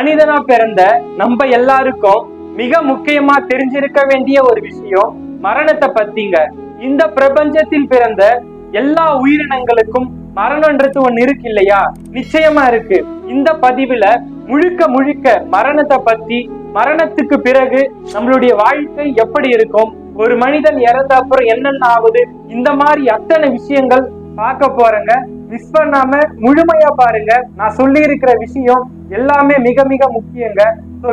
மனிதனா பிறந்த நம்ம எல்லாருக்கும் மிக முக்கியமா தெரிஞ்சிருக்க வேண்டிய ஒரு விஷயம் மரணத்தை பத்திங்க. இந்த பிரபஞ்சத்தில் பிறந்த எல்லா உயிரினங்களுக்கும் மரணம்ன்றது ஒண்ணு இருக்கு இல்லையா? நிச்சயமா இருக்கு. இந்த பதிவுல முழுக்க முழுக்க மரணத்தை பத்தி, மரணத்துக்கு பிறகு நம்மளுடைய வாழ்க்கை எப்படி இருக்கும், ஒரு மனிதன் இறந்த அப்புறம் என்னென்ன ஆகுது, இந்த மாதிரி அத்தனை விஷயங்கள் பார்க்க போறேங்க. மிஸ் பண்ணாம முழுமையா பாருங்க. நான் சொல்லி இருக்கிற விஷயம் எல்லாமே மிக மிக முக்கியங்க.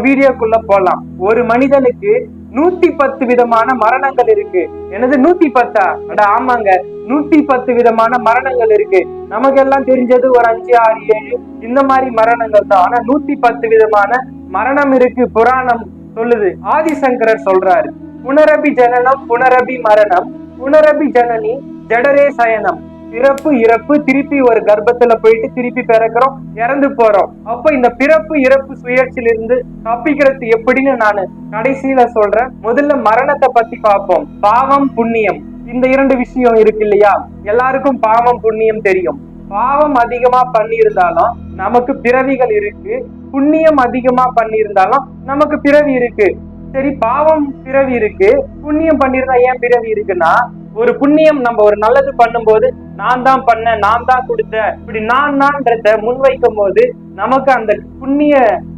வீடியோக்குள்ள போலாம். ஒரு மனிதனுக்கு 110 விதமான மரணங்கள் இருக்கு. எனது 110? அட ஆமாங்க, 110 விதமான மரணங்கள் இருக்கு. நமக்கு எல்லாம் தெரிஞ்சது ஒரு 5, 6, 7 இந்த மாதிரி மரணங்கள் தான். ஆனா 110 விதமான மரணம் இருக்கு. புராணம் சொல்லுது. ஆதிசங்கரர் சொல்றாரு, புனரபி ஜனனம் புனரபி மரணம் புனரபி ஜனனி ஜடரே சயனம். பிறப்பு இறப்பு, திருப்பி ஒரு கர்ப்பத்துல போயிட்டு திருப்பி பிறக்கிறோம், இறந்து போறோம். அப்ப இந்த பிறப்பு இறப்பு சுழற்சியிலிருந்து தப்பிக்கிறது எப்படின்னு நான் கடைசியில சொல்றேன். முதல்ல மரணத்தை பத்தி பார்ப்போம். பாவம் புண்ணியம், இந்த 2 விஷயம் இருக்கு இல்லையா? எல்லாருக்கும் பாவம் புண்ணியம் தெரியும். பாவம் அதிகமா பண்ணியிருந்தாலும் நமக்கு பிறவிகள் இருக்கு, புண்ணியம் அதிகமா பண்ணியிருந்தாலும் நமக்கு பிறவி இருக்கு. சரி, பாவம் பிறவி இருக்கு, புண்ணியம் பண்ணிருந்தா ஏன் பிறவி இருக்குன்னா, ஒரு புண்ணியம் நம்ம ஒரு நல்லது பண்ணும்போது நான் தான் பண்ணேன், நான் தான் கொடுத்தேன், இப்படி நான்றத முன்வைக்கும் போது நமக்கு அந்த புண்ணிய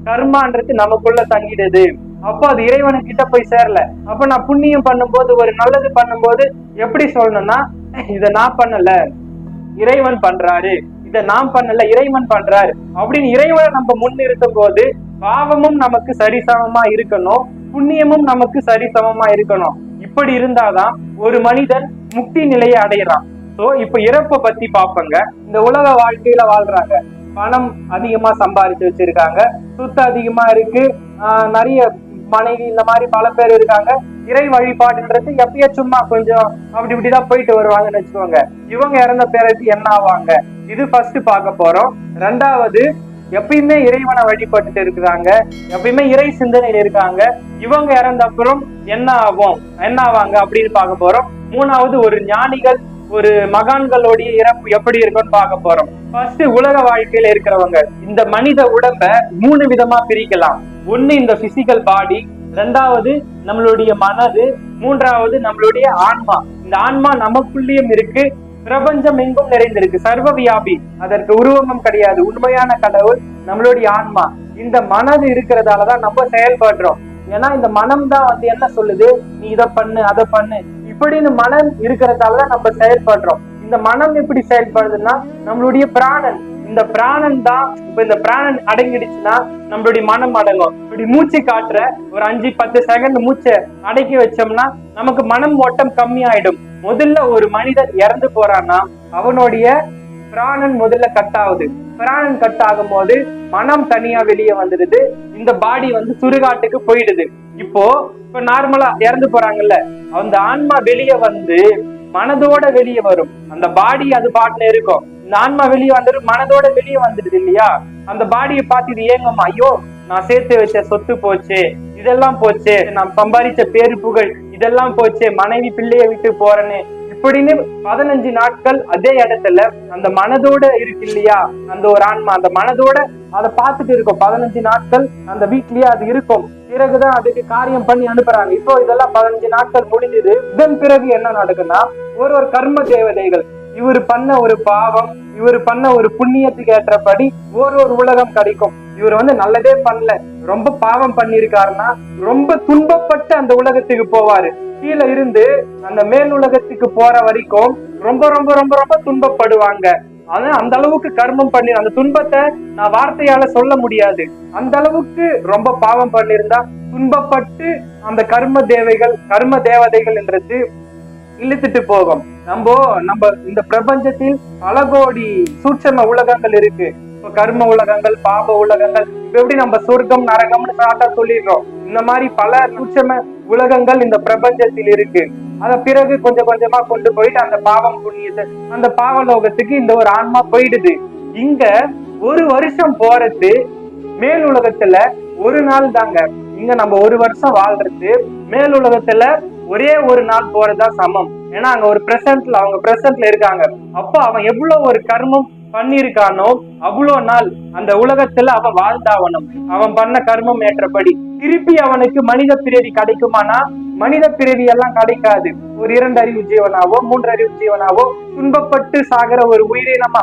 கர்மான்றது நமக்குள்ள தங்கிடுது. அப்போ அது இறைவனுக்கிட்ட போய் சேரல. அப்ப நான் புண்ணியம் பண்ணும்போது, ஒரு நல்லது பண்ணும்போது எப்படி சொல்லணும்னா, இதை நான் பண்ணல இறைவன் பண்றாரு, இதை நான் பண்ணல இறைவன் பண்றாரு அப்படின்னு இறைவனை நம்ம முன்னிறுத்தும் போது பாவமும் நமக்கு சரிசமமா இருக்கணும், புண்ணியமும் நமக்கு சரிசமமா இருக்கணும். இப்படி இருந்தாதான் ஒரு மனிதன் முக்தி நிலையை அடையறான். சோ இப்ப இறப்பை பத்தி பாப்பங்க. இந்த உலக வாழ்க்கையில வாழ்றாங்க, பணம் அதிகமா சம்பாதிச்சு வச்சிருக்காங்க, சொத்து அதிகமா இருக்கு, நிறைய மனைவி, இந்த மாதிரி பல பேர் இருக்காங்க. இறை வழிபாடுன்றது எப்பயே சும்மா கொஞ்சம் அப்படி இப்படிதான் போயிட்டு வருவாங்கன்னு வச்சுக்கோங்க. இவங்க இறந்த பிறகு என்ன ஆவாங்க, இது ஃபர்ஸ்ட் பார்க்க போறோம். 2வது, எப்பயுமே இறைவனை வழிபட்டுட்டு இருக்கிறாங்க, எப்பயுமே இறை சிந்தனையில இருக்காங்க. இவங்க இறந்த அப்புறம் என்ன ஆவாங்க அப்படின்னு பார்க்க போறோம். 3வது, ஒரு ஞானிகள், ஒரு மகான்களுடைய இறப்பு எப்படி இருக்குன்னு பார்க்க போறோம். ஃபர்ஸ்ட், உலக வாழ்க்கையில இருக்கிறவங்க. இந்த மனித உடம்ப 3 விதமா பிரிக்கலாம். ஒண்ணு இந்த பிசிக்கல் பாடி, 2வது நம்மளுடைய மனது, 3வது நம்மளுடைய ஆன்மா. இந்த ஆன்மா நமக்குள்ளேயும் இருக்கு, பிரபஞ்சம் எங்கும் நிறைந்திருக்கு, சர்வ வியாபி. அதற்கு உருவமும் கிடையாது. உண்மையான கடவுள் நம்மளுடைய ஆன்மா. இந்த மனது இருக்கிறதாலதான் நம்ம செயல்படுறோம். ஏன்னா இந்த மனம் தான் என்ன சொல்லுது, நீ இதை பண்ணு அதை பண்ணு இப்படின்னு மனம் இருக்கிறதாலதான் நம்ம செயல்படுறோம். இந்த மனம் எப்படி செயல்படுதுன்னா, நம்மளுடைய பிராணன், இந்த பிராணன் தான். இப்ப இந்த பிராணன் அடங்கிடுச்சுன்னா நம்மளுடைய மனம் அடங்கும். இப்படி மூச்சு காட்டுற ஒரு 5-10 செகண்ட் மூச்சை அடக்கி வச்சோம்னா நமக்கு மனம் ஓட்டம் கம்மி ஆயிடும். முதல்ல ஒரு மனிதன் இறந்து போறான்னா அவனுடைய பிராணன் முதல்ல கட் ஆகுது. பிராணன் கட் ஆகும் போது மனம் தனியா வெளியே வந்துடுது, இந்த பாடி சுடுகாட்டுக்கு போயிடுது. இப்ப நார்மலா இறந்து போறாங்கல்ல, அந்த ஆன்மா வெளியே மனதோட வெளியே வரும். அந்த பாடி அது பாட்டுல இருக்கும், இந்த ஆன்மா வெளியே வந்துடும், மனதோட வெளியே வந்துடுது இல்லையா? அந்த பாடியை பார்த்து இது ஏங்கம்மா, ஐயோ நான் சேர்த்து வச்ச சொத்து போச்சு, இதெல்லாம் போச்சு, நான் சம்பாதிச்ச பேரு புகழ் இதெல்லாம் போச்சு, மனைவி பிள்ளைய விட்டு போறேன்னு இப்படின்னு 15 நாட்கள் அதே இடத்துல அந்த மனதோட இருக்கு இல்லையா? அந்த ஒரு ஆன்மா அந்த மனதோட அதை பார்த்துட்டு இருக்கும். 15 நாட்கள் அந்த வீட்லயே அது இருக்கும். பிறகுதான் அதுக்கு காரியம் பண்ணி அனுப்புறாங்க. இப்போ இதெல்லாம் 15 நாட்கள் முடிஞ்சது. இதன் பிறகு என்ன நடக்குன்னா, ஒரு கர்ம தேவதைகள், இவர் பண்ண ஒரு பாவம், இவர் பண்ண ஒரு புண்ணியத்துக்கு ஏற்றபடி ஒரு உலகம் கிடைக்கும். இவர் நல்லதே பண்ணல, ரொம்ப பாவம் பண்ணிருக்காருன்னா ரொம்ப துன்பப்பட்டு அந்த உலகத்துக்கு போவாரு. கீழே இருந்து அந்த மேல் உலகத்துக்கு போற வரைக்கும் ரொம்ப ரொம்ப ரொம்ப ரொம்ப துன்பப்படுவாங்க. ஆனா அந்த அளவுக்கு கர்மம் பண்ணி அந்த துன்பத்தை நான் வார்த்தையால சொல்ல முடியாது. அந்த அளவுக்கு ரொம்ப பாவம் பண்ணிருந்தா துன்பப்பட்டு அந்த கர்ம தேவதைகள் என்றது இழுத்துட்டு போகும். நம்ம இந்த பிரபஞ்சத்தில் பல கோடி சூட்சம உலகங்கள் இருக்கு. கர்ம உலகங்கள், பாப உலகங்கள், எப்படி நம்ம சொர்க்கம் நரகம்னு சாட்டா சொல்லிடுறோம். இந்த மாதிரி பல சூட்சம உலகங்கள் இந்த பிரபஞ்சத்தில் இருக்கு. அத பிறகு கொஞ்சம் கொஞ்சமா கொண்டு போயிட்டு அந்த பாவம் புண்ணியத்தை அந்த பாவலோகத்துக்கு இந்த ஒரு ஆன்மா போயிடுது. இங்க 1 வருஷம் போறது மேல் உலகத்துல 1 நாள் தாங்க. இங்க நம்ம 1 வருஷம் வாழ்றது, மேல் உலகத்துல ஒரே 1 நாள் போறதா சமம். ஏன்னா அங்க ஒரு பிரசன்ட்ல அவங்க பிரசன்ட்ல இருக்காங்க. அப்போ அவன் எவ்வளவு ஒரு கர்மம் பண்ணிருக்கானோ அவ்வளோ நாள் அந்த உலகத்துல அவன் வாழ்ந்தாவணும். அவன் பண்ண கர்மம் ஏற்றபடி திருப்பி அவனுக்கு மனித பிறவி கிடைக்குமானா மனித பிறவி எல்லாம் கிடைக்காது. ஒரு 2 அறிவு ஜீவனாவோ 3 அறிவு ஜீவனாவோ துன்பப்பட்டு சாகிற ஒரு உயிரினமா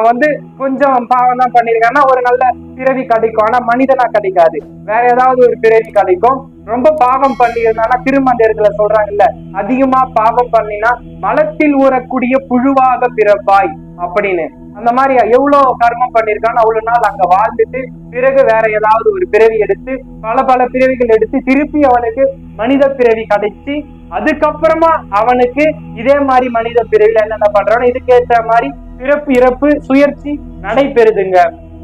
அவன் கொஞ்சம் பாவம் தான் பண்ணிருக்கான்னா ஒரு நல்ல பிறவி கிடைக்கும். ஆனா மனிதனா கிடைக்காது, வேற ஏதாவது ஒரு பிறவி கிடைக்கும். ரொம்ப பாவம் பண்ணிருந்தானா திரும்ப அந்த இடத்துல சொல்றாங்கல்ல, அதிகமா பாவம் பண்ணினா மலத்தில் ஊறக்கூடிய புழுவாக பிறப்பாய் அப்படின்னு. அந்த மாதிரி எவ்வளவு கர்மம் பண்ணிருக்கான்னு அவ்வளவு நாள் அங்க வாழ்ந்துட்டு பிறகு வேற ஏதாவது ஒரு பிறவி எடுத்து பல பிறவிகள் எடுத்து திருப்பி அவனுக்கு மனித பிறவி கிடைச்சி அதுக்கப்புறமா அவனுக்கு இதே மாதிரி மனித பிறவில என்னென்ன பண்றானோ இதுக்கேற்ற மாதிரி பிறப்பு இறப்பு சுயற்சி நடைபெறுதுங்க.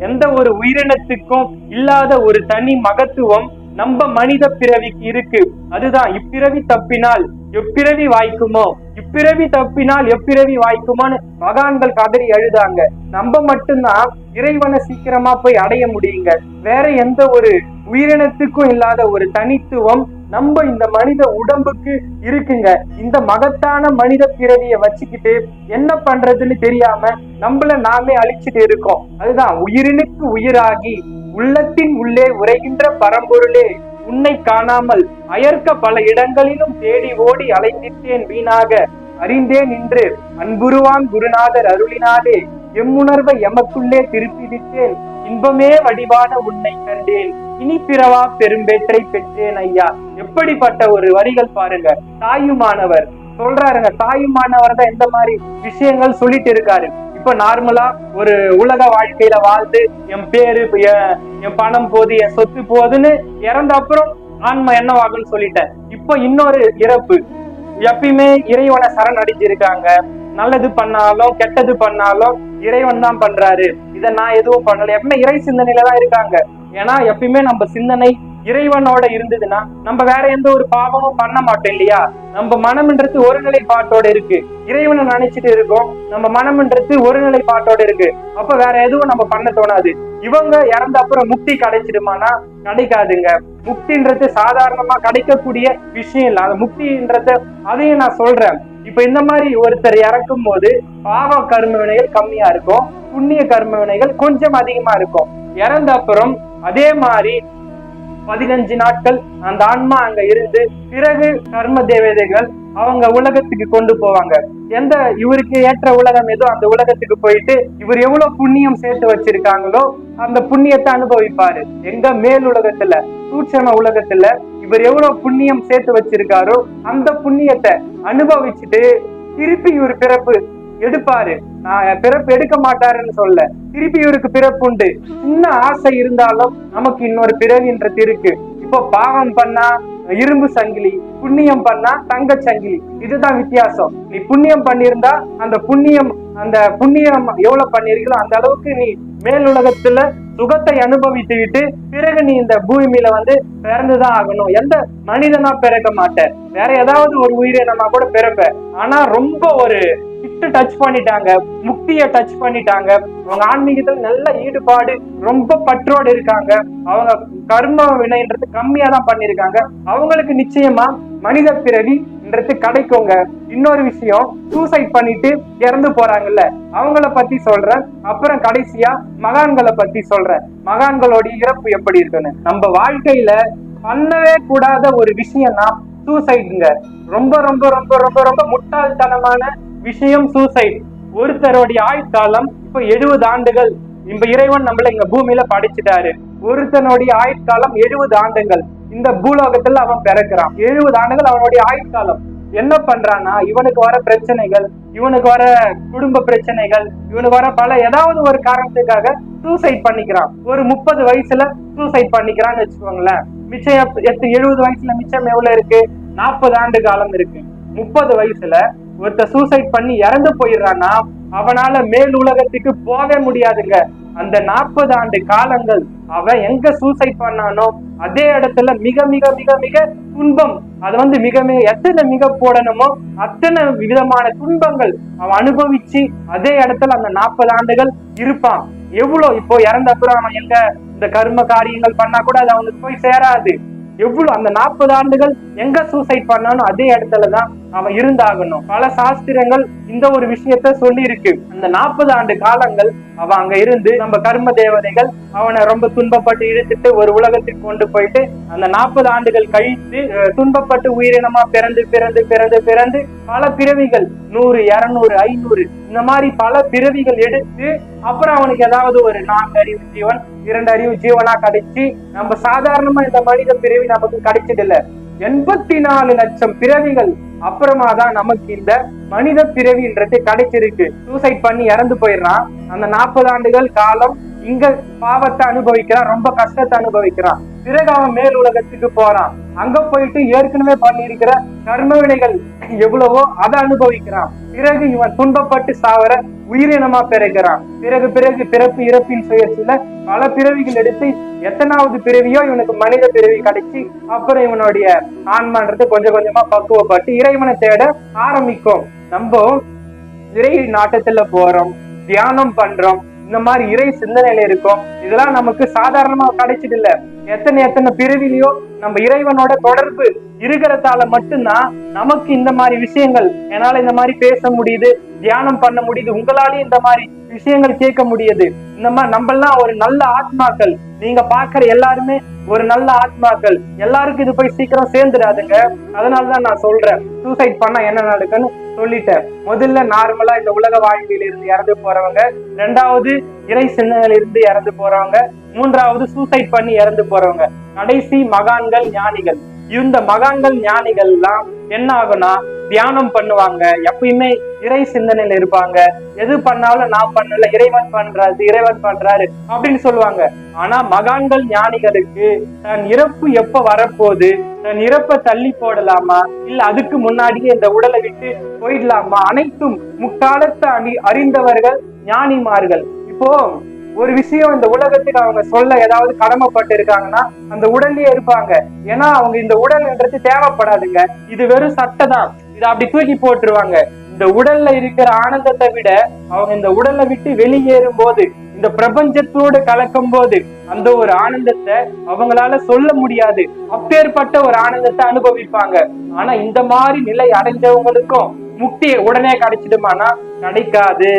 எந்த ஒரு உயிரினத்துக்கும் இல்லாத ஒரு தனி மகத்துவம் நம்ம மனித பிறவிக்கு இருக்கு. அதுதான் இப்பிறவி தப்பினால் எப்பிறவி வாய்க்குமோ, இப்பிறவி தப்பினால் எப்பிறவி வாய்க்குமோன்னு மகான்கள் கதறி எழுதாங்க. நம்ம மட்டும்தான் இறைவனை சீக்கிரமா போய் அடைய முடியுங்க. வேற எந்த ஒரு உயிரினத்துக்கும் இல்லாத ஒரு தனித்துவம் நம்ம இந்த மனித உடம்புக்கு இருக்குங்க. இந்த மகத்தான மனித பிறவியை வச்சுக்கிட்டு என்ன பண்றதுன்னு தெரியாம நம்மள நாமே அழிச்சிட்டு இருக்கோம். அதுதான் உயிரினுக்கு உயிராகி உள்ளத்தின் உள்ளே உரைகின்ற பரம்பொருளே உன்னை காணாமல் அயர்க்க பல இடங்களிலும் தேடி ஓடி அலைந்திட்டேன் வீணாக அறிந்தேன் என்று அன்புருவான் குருநாதர் அருளினாதே எம்முணர்வை எமக்குள்ளே திருப்பிவிட்டேன் இன்பமே வடிவான உன்னை கண்டேன் இனி பிறவா பெரும்பேற்றை பெற்றேன் ஐயா. எப்படிப்பட்ட ஒரு வரிகள் பாருங்க. தாயுமானவர் சொல்றாருங்க, தாயுமானவர் தான் எந்த மாதிரி விஷயங்கள் சொல்லிட்டு இருக்காரு. இப்ப நார்மலா ஒரு உலக வாழ்க்கையில வாழ்ந்து என் பேரு என் பணம் போது என் சொத்து போகுதுன்னு இறந்த அப்புறம் ஆன்மா என்னவாகும்னு சொல்லிட்டேன். இப்ப இன்னொரு இறப்பு. எப்பயுமே இறைவனை சரணடைஞ்சிருக்காங்க. நல்லது பண்ணாலும் கெட்டது பண்ணாலும் இறைவன் தான் பண்றாரு, இதை நான் எதுவும் பண்ணல. எப்பவுமே இறை சிந்தனையில தான் இருக்காங்க. ஏன்னா எப்பயுமே நம்ம சிந்தனை இறைவனோட இருந்ததுன்னா நம்ம வேற எந்த ஒரு பாவமும் பண்ண மாட்டோம் இல்லையா. நம்ம மனம்ன்றது ஒருநிலைப்பாட்டோட இருக்கு, இறைவனை நினைச்சிட்டு இருக்கோம். நம்ம மனம்ன்றது ஒருநிலைப்பாட்டோட இருக்கு. அப்ப வேற எதுவும் நம்ம பண்ண தோணாது. இவங்க இறந்த அப்புறம் முக்தி கிடைச்சிடுமானா கிடைக்காதுங்க. முக்தின்றது சாதாரணமா கிடைக்கக்கூடிய விஷயம் இல்ல. அந்த முக்தின்றது அதையும் நான் சொல்றேன். இப்ப இந்த மாதிரி ஒருத்தர் இறக்கும் போது பாவ கர்ம வினைகள் கம்மியா இருக்கும், புண்ணிய கர்ம வினைகள் கொஞ்சம் அதிகமா இருக்கும். இறந்த அப்புறம் அதே மாதிரி 15 நாட்கள் அந்த ஆன்மா அங்க இருந்து பிறகு கர்ம தேவதைகள் அவங்க உலகத்துக்கு கொண்டு போவாங்க. எந்த இவருக்கு ஏற்ற உலகம் ஏதோ அந்த உலகத்துக்கு போயிட்டு இவர் எவ்வளவு புண்ணியம் சேர்த்து வச்சிருக்காங்களோ அந்த புண்ணியத்தை அனுபவிப்பாரு. எங்க மேல் உலகத்துல சூட்சம உலகத்துல இவர் எவ்வளவு புண்ணியம் சேர்த்து வச்சிருக்காரோ அந்த புண்ணியத்தை அனுபவிச்சுட்டு திருப்பி இவர் பிறப்பு எடுப்பாரு. நான் பிறப்பு எடுக்க மாட்டாருன்னு சொல்ல, திருப்பி இவருக்கு பிறப்பு உண்டு. சின்ன ஆசை இருந்தாலும் நமக்கு இன்னொரு பிறவின்றது இருக்கு. இப்போ பாவம் பண்ணா இரும்பு சங்கிலி, புண்ணியம் பண்ணா தங்க சங்கிலி, இதுதான் வித்தியாசம். நீ புண்ணியம் பண்ணியிருந்தா அந்த புண்ணியம் எவ்வளவு பண்ணிருக்கோ அந்த அளவுக்கு நீ மேல் உலகத்துல சுகத்தை அனுபவித்துக்கிட்டு பிறகு நீ இந்த பூமியில பிறந்துதான் ஆகணும். எந்த மனிதனா பிறக்க மாட்டேன், வேற ஏதாவது ஒரு உயிரினமா கூட பிறப்ப. ஆனா ரொம்ப ஒரு டச் பண்ணிட்டாங்க, முக்திய டச் பண்ணிட்டாங்க. அவங்க ஆன்மீகத்துல நல்ல ஈடுபாடு ரொம்ப பற்றோடு இருக்காங்க. அவங்க கர்ம வினைன்றது கம்மியா தான் பண்ணிருக்காங்க. அவங்களுக்கு நிச்சயமா மனித பிறவின்றது கிடைக்குங்க. இன்னொரு விஷயம், சூசைட் பண்ணிட்டு இறந்து போறாங்கல்ல அவங்கள பத்தி சொல்றேன். அப்புறம் கடைசியா மகான்களை பத்தி சொல்றேன். மகான்களுடைய இறப்பு எப்படி இருக்குன்னு. நம்ம வாழ்க்கையில பண்ணவே கூடாத ஒரு விஷயம்னா சூசைடுங்க. ரொம்ப ரொம்ப ரொம்ப ரொம்ப ரொம்ப முட்டாள்தனமான விஷயம் சூசைட். ஒருத்தருடைய ஆயுட்காலம் இப்ப 70 ஆண்டுகள். இந்த இறைவன் நம்மள இங்க பூமியில படைச்சிட்டாரு. ஒருத்தனுடைய ஆயுட்காலம் 70 ஆண்டுகள். இந்த பூலோகத்துல அவன் பிறக்கிறான். 70 ஆண்டுகள் அவனுடைய ஆயுட்காலம். என்ன பண்றான்னா இவனுக்கு வர பிரச்சனைகள், இவனுக்கு வர குடும்ப பிரச்சனைகள், இவனுக்கு வர பல ஏதாவது ஒரு காரணத்துக்காக சூசைட் பண்ணிக்கிறான். ஒரு 30 வயசுல சூசைட் பண்ணிக்கிறான்னு வச்சுக்கோங்களேன். மிச்சம் 70 வயசுல மிச்சம் எவ்வளவு இருக்கு? 40 ஆண்டு காலம் இருக்கு. 30 வயசுல ஒருத்த சூசைட் பண்ணி இறந்து போயிடுறான்னா அவனால மேல் உலகத்துக்கு போக முடியாதுங்க. அந்த 40 ஆண்டு காலங்கள் அவன் எங்க சூசைட் பண்ணானோ அதே இடத்துல மிக மிக மிக மிக துன்பம். அது மிக மிக எத்தனை மிக போடணுமோ அத்தனை விதமான துன்பங்கள் அவன் அனுபவிச்சு அதே இடத்துல அந்த 40 ஆண்டுகள் இருப்பான். எவ்வளவு இப்போ இறந்த அப்புறம் அவன் எங்க இந்த கர்ம காரியங்கள் பண்ணா கூட அது அவனுக்கு போய் சேராது. எவ்வளவு அந்த 40 ஆண்டுகள் எங்க சூசைட் பண்ணானோ அதே இடத்துலதான் அவன் இருந்தாகணும். பல சாஸ்திரங்கள் இந்த ஒரு விஷயத்த சொல்லி இருக்கு. அந்த 40 ஆண்டு காலங்கள் அவன் அங்க இருந்து நம்ம கர்ம தேவதைகள் அவனை ரொம்ப துன்பப்பட்டு இழுத்துட்டு ஒரு உலகத்துக்கு கொண்டு போயிட்டு அந்த 40 ஆண்டுகள் கழித்து துன்பப்பட்டு உயிரினமா பிறந்து பிறந்து பிறந்து பிறந்து பல பிறவிகள் 100, 200, 500 இந்த மாதிரி பல பிறவிகள் எடுத்து அப்புறம் அவனுக்கு ஏதாவது ஒரு 4 அறிவு ஜீவன் 2 அறிவு ஜீவனா கிடைச்சி நம்ம சாதாரணமா இந்த மனித பிறவி நமக்கு கிடைச்சது இல்ல. 84 லட்சம் பிறவிகள் அப்புறமா தான் நமக்கு இந்த மனித பிறவின்றது கிடைச்சிருக்கு. சூசைட் பண்ணி இறந்து போயிடுறான். அந்த 40 ஆண்டுகள் காலம் இங்க பாவத்தை அனுபவிக்கிறான், ரொம்ப கஷ்டத்தை அனுபவிக்கிறான். பிறகு அவன் மேல் உலகத்துக்கு போறான். அங்க போயிட்டு ஏற்கனவே பண்ணியிருக்கிற கர்ம வினைகள் எவ்வளவோ அதை அனுபவிக்கிறான். பிறகு இவன் துன்பப்பட்டு சாவர உயிரினமா பிறகுறான். பிறகு பிறகு பிறப்பு இறப்பின் சுயற்சியில பல பிறவிகள் எடுத்து எத்தனாவது பிறவியோ இவனுக்கு மனித பிறவி கிடைச்சி அப்புறம் இவனுடைய ஆன்மான்றது கொஞ்சம் கொஞ்சமா பக்குவப்பட்டு இறைவனை தேட ஆரம்பிக்கும். நம்ம இறை நாட்டத்துல போறோம், தியானம் பண்றோம், இந்த மாதிரி இறை சிந்தனையில இருக்கும். இதெல்லாம் நமக்கு சாதாரணமா கிடைச்சது இல்ல. எத்தனை பிறவிலையோ நம்ம இறைவனோட தொடர்பு இருக்கிறதால மட்டும்தான் நமக்கு இந்த மாதிரி விஷயங்கள் என்னால இந்த மாதிரி பேச முடியுது, தியானம் பண்ண முடியுது, உங்களாலேயும் இந்த மாதிரி விஷயங்கள் கேட்க முடியுது. இந்த மாதிரி நம்ம எல்லாம் ஒரு நல்ல ஆத்மாக்கள். நீங்க பாக்குற எல்லாருமே ஒரு நல்ல ஆத்மாக்கள். எல்லாருக்கும் இது போய் சீக்கிரம் சேர்ந்துடாதுங்க. அதனாலதான் நான் சொல்றேன், சூசைட் பண்ணா என்ன நடக்குன்னு சொல்லிட்டேன். முதல்ல நார்மலா இந்த உலக வாழ்க்கையில இருந்து இறந்து போறவங்க, 2வது இறை சிந்தனையில இருந்து இறந்து போறவங்க, 3வது சூசைட் பண்ணி இறந்து போறவங்க, கடைசி மகான்கள் ஞானிகள். இந்த மகான்கள் ஞானிகள் எல்லாம் என்ன ஆகும்னா தியானம் பண்ணுவாங்க, எப்பயுமே இறை சிந்தனையில இருப்பாங்க. எது பண்ணாலும் நான் பண்ணல, இறைவன் பண்றாரு, இறைவன் பண்றாரு அப்படின்னு சொல்லுவாங்க. ஆனா மகான்கள் ஞானிகளுக்கு தன் இறப்பு எப்ப வரப்போகுது, தன் இறப்பை தள்ளி போடலாமா இல்ல அதுக்கு முன்னாடியே இந்த உடலை விட்டு போயிடலாமா, அனைத்தும் முக்காலத்தை அறிந்தவர்கள் ஞானிமார்கள். இப்போ ஒரு விஷயம் இந்த உலகத்துக்கு அவங்க சொல்ல ஏதாவது கடமைப்பட்டு இருக்காங்கன்னா அந்த உடல்லயே இருப்பாங்க. ஏன்னா அவங்க இந்த உடல்ன்றது தேவைப்படாதுங்க, இது வெறும் சட்டை தான், இதை அப்படி தூக்கி போட்டுருவாங்க. இந்த உடல்ல இருக்கிற ஆனந்தத்தை விட அவங்க இந்த உடலை விட்டு வெளியேறும் போது, இந்த பிரபஞ்சத்தோடு கலக்கும் போது அந்த ஒரு ஆனந்தத்தை அவங்களால சொல்ல முடியாது. அப்பேற்பட்ட ஒரு ஆனந்தத்தை அனுபவிப்பாங்க. ஆனா இந்த மாதிரி நிலை அடைஞ்சவங்களுக்கும் முக்தி உடனே கிடைச்சிடுமானா கிடைக்காது.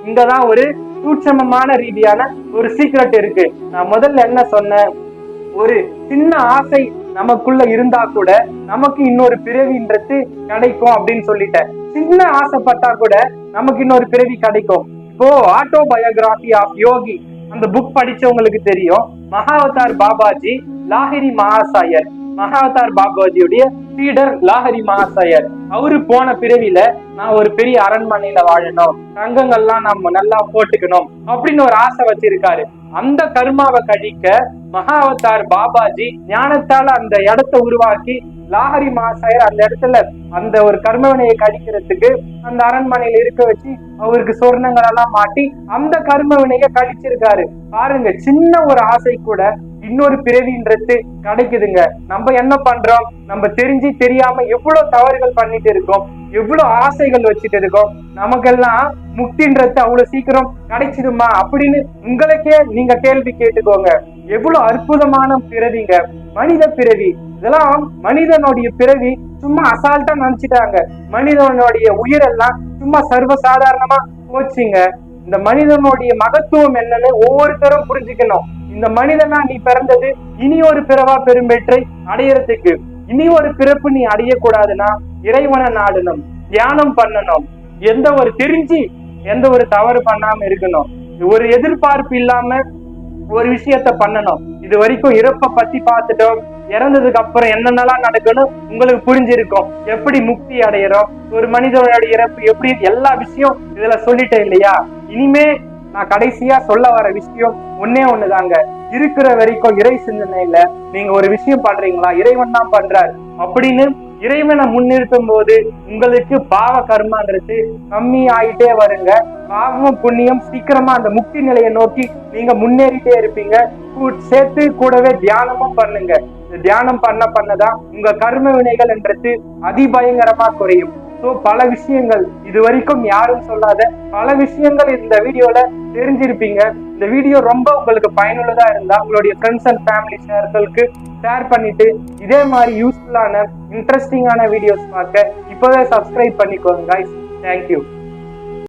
இங்கதான் ஒரு சூட்சமமான ரீதியான ஒரு சீக்ரெட் இருக்கு. நான் முதல்ல என்ன சொன்னேன், ஒரு சின்ன ஆசை நமக்குள்ள இருந்தா கூட நமக்கு இன்னொரு பிறவின்றது கிடைக்கும் அப்படின்னு சொல்லிட்டேன். சின்ன ஆசைப்பட்டா கூட நமக்கு இன்னொரு பிறவி கிடைக்கும். இப்போ ஆட்டோபயோகிராபி ஆஃப் யோகி அந்த புக் படிச்சவங்களுக்கு தெரியும். மகாவதார் பாபாஜி லாஹிரி மகாசாயர், மகாவதார் பாபாஜியுடைய சீடர் லாஹிரி மகாசாயர். அவரு போன பிறவில நான் ஒரு பெரிய அரண்மனையில வாழணும், தங்கங்கள்லாம் நம்ம நல்லா போட்டுக்கணும் அப்படின்னு ஒரு ஆசை வச்சிருக்காரு. அந்த கர்மாவை கழிக்க மகாவதார் பாபாஜி ஞானத்தால அந்த இடத்தை உருவாக்கி லாஹிரி மகாசாயர் அந்த இடத்துல அந்த ஒரு கர்மவினையை கழிக்கிறதுக்கு அந்த அரண்மனையில இருக்க வச்சு அவருக்கு சொர்ணங்கள் எல்லாம் மாட்டி அந்த கர்மவினையை கழிச்சிருக்காரு. பாருங்க, சின்ன ஒரு ஆசை கூட இன்னொரு பிறவின்றது கிடைக்குதுங்க. நம்ம என்ன பண்றோம், நம்ம தெரிஞ்சு தெரியாம எவ்வளவு தவறுகள் பண்ணிட்டு இருக்கோம், எவ்வளவு ஆசைகள் வச்சுட்டு இருக்கோம். நமக்கெல்லாம் முக்தின்றது அவ்வளவு சீக்கிரம் கிடைச்சிடுமா அப்படின்னு உங்களுக்கே நீங்க கேள்வி கேட்டுக்கோங்க. எவ்வளவு அற்புதமான பிறவிங்க மனித பிறவி. இதெல்லாம் மனிதனுடைய பிறவி சும்மா அசால்ட்டா நினைச்சிட்டாங்க. மனிதனுடைய உயிரெல்லாம் சும்மா சர்வசாதாரணமா போச்சுங்க. இந்த மனிதனுடைய மகத்துவம் என்னன்னு ஒவ்வொருத்தரும் புரிஞ்சுக்கணும். இந்த மனிதனா நீ பிறந்தது இனி ஒரு பிறவா பெரும்பெற்றை அடையறதுக்கு. இனி ஒரு பிறப்பு நீ அடையக்கூடாதுன்னா இறைவனை நாடணும், தியானம் பண்ணணும், எந்த ஒரு தெரிஞ்சு எந்த ஒரு தவறு பண்ணாம இருக்கணும், ஒரு எதிர்பார்ப்பு இல்லாம ஒரு விஷயத்த பண்ணணும். இது வரைக்கும் இறப்பை பத்தி பார்த்துட்டோம். இறந்ததுக்கு அப்புறம் என்னென்னலாம் நடக்கணும் உங்களுக்கு புரிஞ்சிருக்கும். எப்படி முக்தி அடையிறோம், ஒரு மனிதனோட இறப்பு எப்படி, எல்லா விஷயம் இதுல சொல்லிட்டேன் இல்லையா. இனிமே நான் கடைசியா சொல்ல வர விஷயம் ஒன்னே ஒண்ணுதாங்க. இருக்கிற வரைக்கும் இறை சிந்தனையில நீங்க ஒரு விஷயம் பண்றீங்களா, இறைவன் தான் பண்றாரு அப்படின்னு இறைவனை முன்னிறுத்தும் போது உங்களுக்கு பாவ கர்மான்றது கம்மி ஆயிட்டே வருங்க. பாவமும் புண்ணியம் சீக்கிரமா அந்த முக்தி நிலையை நோக்கி நீங்க முன்னேறிட்டே இருப்பீங்க. சேர்த்து கூடவே தியானமும் பண்ணுங்க. தியானம் பண்ணதான் உங்க கர்ம வினைகள் என்றது அதிபயங்கரமா குறையும். பல விஷயங்கள் இது வரைக்கும் யாரும் சொல்லாத பல விஷயங்கள் இந்த வீடியோல தெரிஞ்சிருப்பீங்க. இந்த வீடியோ ரொம்ப உங்களுக்கு பயனுள்ளதா இருந்தா உங்களுடைய ஃப்ரெண்ட்ஸ் அண்ட் ஃபேமிலி சர்க்கிள்க்கு ஷேர் பண்ணிட்டு இதே மாதிரி யூஸ்ஃபுல்லான இன்ட்ரெஸ்டிங்கான வீடியோஸ் பார்க்க இப்பவே சப்ஸ்கிரைப் பண்ணிக்கோங்க guys. Thank you.